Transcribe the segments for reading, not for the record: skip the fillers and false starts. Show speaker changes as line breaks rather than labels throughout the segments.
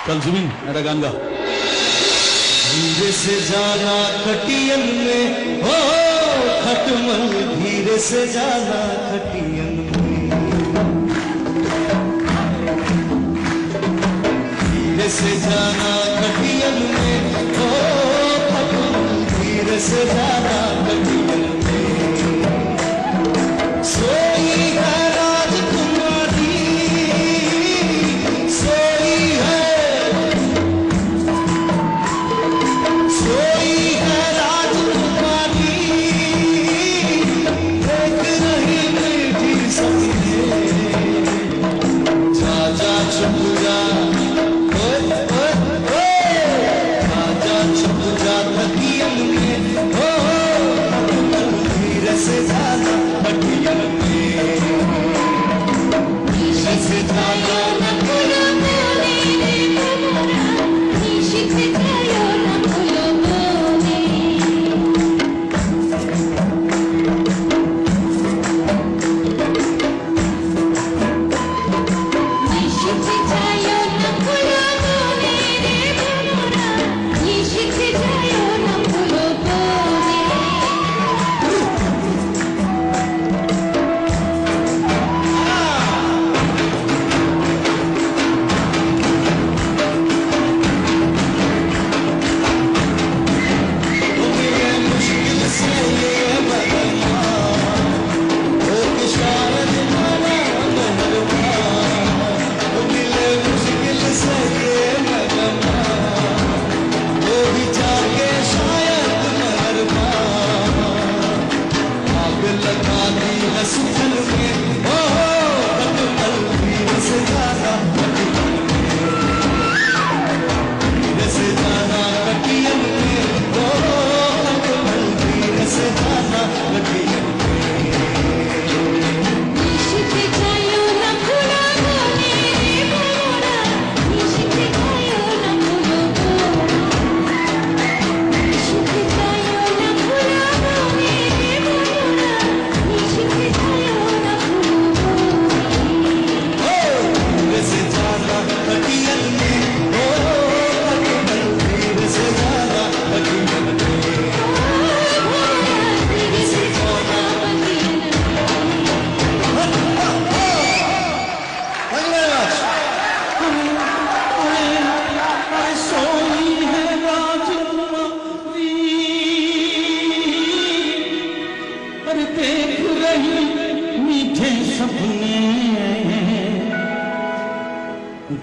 कल जुबिन मेरा गान गा।
धीरे से जाना खटियन में हो खटमल, धीरे से जाना खटियन में, धीरे से जाना खटियन में हो खटमल, धीरे से जाना खटियन में। सोई है राजकुमारी, सोई है, सोई है राजकुमारी, देख रही मीठी सपने, जा जा छुप जा, जा जा छुप जा खटियन में, हो धीरे से जाना खटियन में, धीरे से जाना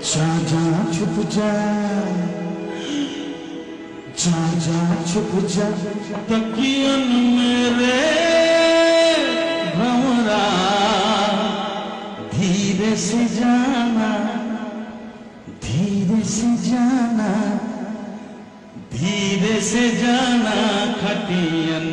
जा जा छुप जा, जा जा छुप जा तकियन मेरे भंवरा, धीरे से जाना, धीरे से जाना, धीरे से जाना खटियन